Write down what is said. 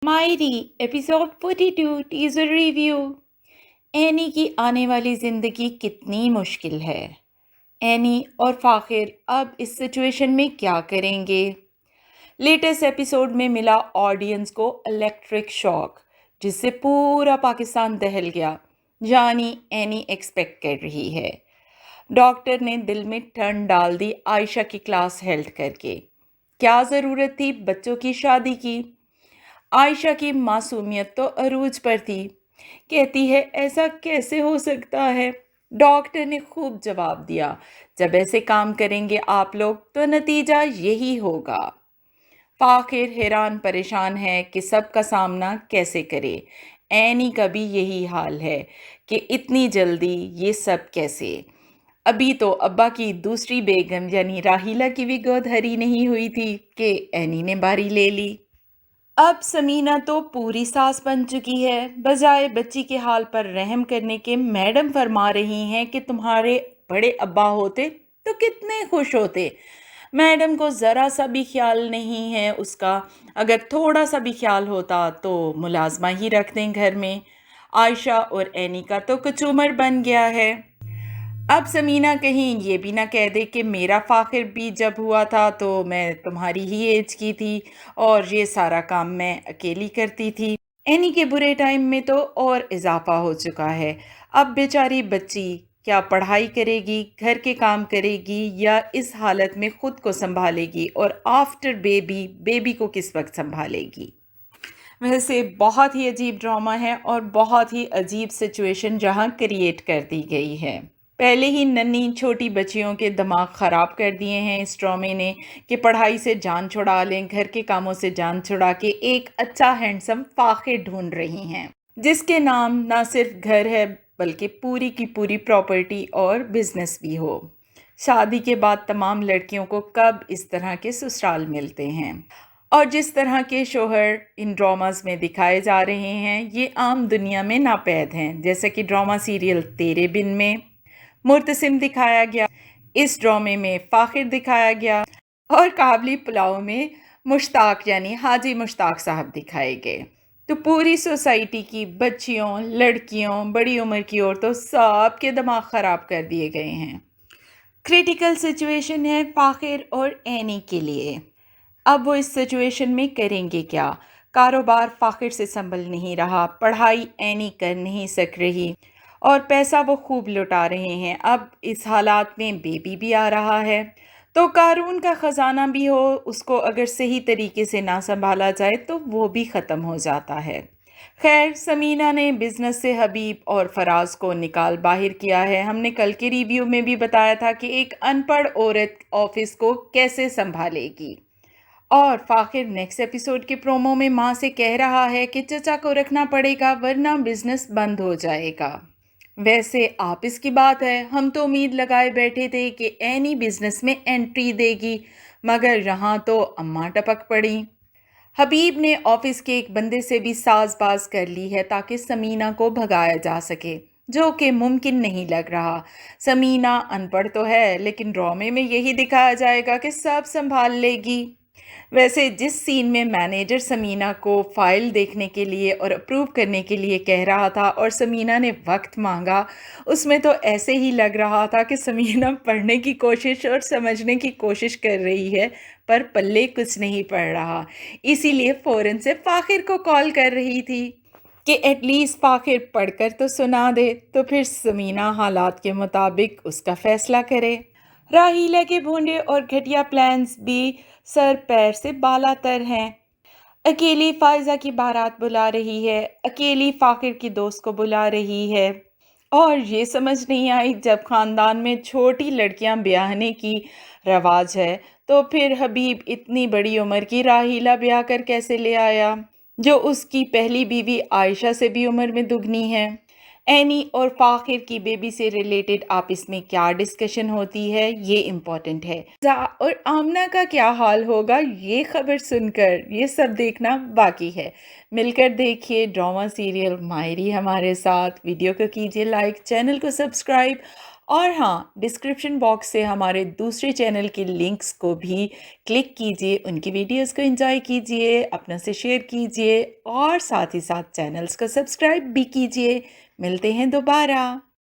मायरी episode 42 teaser review. Any की आने वाली जिंदगी कितनी मुश्किल है। एनी और फाखिर अब इस सिचुएशन में क्या करेंगे। लेटेस्ट एपिसोड में मिला ऑडियंस को इलेक्ट्रिक शॉक, जिससे पूरा पाकिस्तान दहल गया। जानी एनी एक्सपेक्ट कर रही है। डॉक्टर ने दिल में ठंड डाल दी आयशा की क्लास हेल्थ करके। क्या ज़रूरत थी बच्चों की शादी की। आयशा की मासूमियत तो अरूज पर थी। कहती है ऐसा कैसे हो सकता है। डॉक्टर ने खूब जवाब दिया, जब ऐसे काम करेंगे आप लोग तो नतीजा यही होगा। फाखिर हैरान परेशान है कि सबका सामना कैसे करे। एनी का भी यही हाल है कि इतनी जल्दी ये सब कैसे। अभी तो अब्बा की दूसरी बेगम यानी राहिला की भी गोद हरी नहीं हुई थी कि एनी ने बारी ले ली। अब समीना तो पूरी सास बन चुकी है। बजाय बच्ची के हाल पर रहम करने के मैडम फरमा रही हैं कि तुम्हारे बड़े अब्बा होते तो कितने खुश होते। मैडम को ज़रा सा भी ख्याल नहीं है उसका। अगर थोड़ा सा भी ख्याल होता तो मुलाजमा ही रख दें घर में। आयशा और एनी का तो कचूमर बन गया है। अब समीना कहीं ये भी ना कह दे कि मेरा फाखिर भी जब हुआ था तो मैं तुम्हारी ही एज की थी और ये सारा काम मैं अकेली करती थी। एनी के बुरे टाइम में तो और इजाफा हो चुका है। अब बेचारी बच्ची क्या पढ़ाई करेगी, घर के काम करेगी या इस हालत में खुद को संभालेगी, और आफ्टर बेबी बेबी को किस वक्त संभालेगी। वैसे बहुत ही अजीब ड्रामा है और बहुत ही अजीब सिचुएशन जहां क्रिएट कर दी गई है। पहले ही नन्ही छोटी बच्चियों के दिमाग ख़राब कर दिए हैं इस ड्रामे ने कि पढ़ाई से जान छुड़ा लें, घर के कामों से जान छुड़ा के एक अच्छा हैंडसम फाखिर ढूंढ रही हैं, जिसके नाम ना सिर्फ घर है बल्कि पूरी की पूरी प्रॉपर्टी और बिजनेस भी हो। शादी के बाद तमाम लड़कियों को कब इस तरह के ससुराल मिलते हैं, और जिस तरह के शोहर इन ड्रामास में दिखाए जा रहे हैं ये आम दुनिया में नापैद हैं। जैसे कि ड्रामा सीरियल तेरे बिन में मुर्तसिम दिखाया गया, इस ड्रामे में फाखिर दिखाया गया, और काबली पुलाव में मुश्ताक यानी हाजी मुश्ताक साहब दिखाए गए। तो पूरी सोसाइटी की बच्चियों, लड़कियों, बड़ी उम्र की औरतों सब के दिमाग ख़राब कर दिए गए हैं। क्रिटिकल सिचुएशन है फाखिर और एनी के लिए। अब वो इस सिचुएशन में करेंगे क्या। कारोबार फाखिर से संभल नहीं रहा, पढ़ाई एनी कर नहीं सक रही, और पैसा वो खूब लुटा रहे हैं। अब इस हालात में बेबी भी आ रहा है, तो कारून का ख़जाना भी हो, उसको अगर सही तरीके से ना संभाला जाए तो वो भी ख़त्म हो जाता है। खैर, समीना ने बिज़नेस से हबीब और फराज को निकाल बाहर किया है। हमने कल के रिव्यू में भी बताया था कि एक अनपढ़ औरत ऑफिस को कैसे संभालेगी। और फाखिर नेक्स्ट एपिसोड के प्रोमो में माँ से कह रहा है कि चचा को रखना पड़ेगा वरना बिजनेस बंद हो जाएगा। वैसे आप इसकी बात है, हम तो उम्मीद लगाए बैठे थे कि एनी बिजनेस में एंट्री देगी, मगर यहाँ तो अम्मा टपक पड़ी। हबीब ने ऑफिस के एक बंदे से भी साजबाज कर ली है ताकि समीना को भगाया जा सके, जो कि मुमकिन नहीं लग रहा। समीना अनपढ़ तो है लेकिन ड्रामे में यही दिखाया जाएगा कि सब संभाल लेगी। वैसे जिस सीन में मैनेजर समीना को फाइल देखने के लिए और अप्रूव करने के लिए कह रहा था और समीना ने वक्त मांगा, उसमें तो ऐसे ही लग रहा था कि समीना पढ़ने की कोशिश और समझने की कोशिश कर रही है पर पल्ले कुछ नहीं पड़ रहा। इसीलिए फ़ौरन से फ़ाखिर को कॉल कर रही थी कि एटलीस्ट फ़ाखिर पढ़कर तो सुना दे, तो फिर समीना हालात के मुताबिक उसका फ़ैसला करे। राहीला के भोंडे और घटिया प्लान्स भी सर पैर से बालातर हैं। अकेली फायजा की बारात बुला रही है, अकेली फाकिर की दोस्त को बुला रही है, और ये समझ नहीं आई जब ख़ानदान में छोटी लड़कियां ब्याहने की रवाज है तो फिर हबीब इतनी बड़ी उम्र की राहीला ब्याह कर कैसे ले आया, जो उसकी पहली बीवी आयशा से भी उम्र में दुगनी है। एनी और फाखिर की बेबी से रिलेटेड आपस में क्या डिस्कशन होती है ये इम्पोर्टेंट है। और आमना का क्या हाल होगा ये खबर सुनकर, ये सब देखना बाकी है। मिलकर देखिए ड्रामा सीरियल मायरी हमारे साथ। वीडियो को कीजिए लाइक, चैनल को सब्सक्राइब اور ہاں، ڈسکرپشن باکس سے ہمارے دوسرے چینل کے لنکس کو بھی کلک کیجئے، ان کی ویڈیوز کو انجوائے کیجئے، اپنا سے شیئر کیجئے اور ساتھ ہی ساتھ چینلز کو سبسکرائب بھی کیجئے۔ ملتے ہیں دوبارہ۔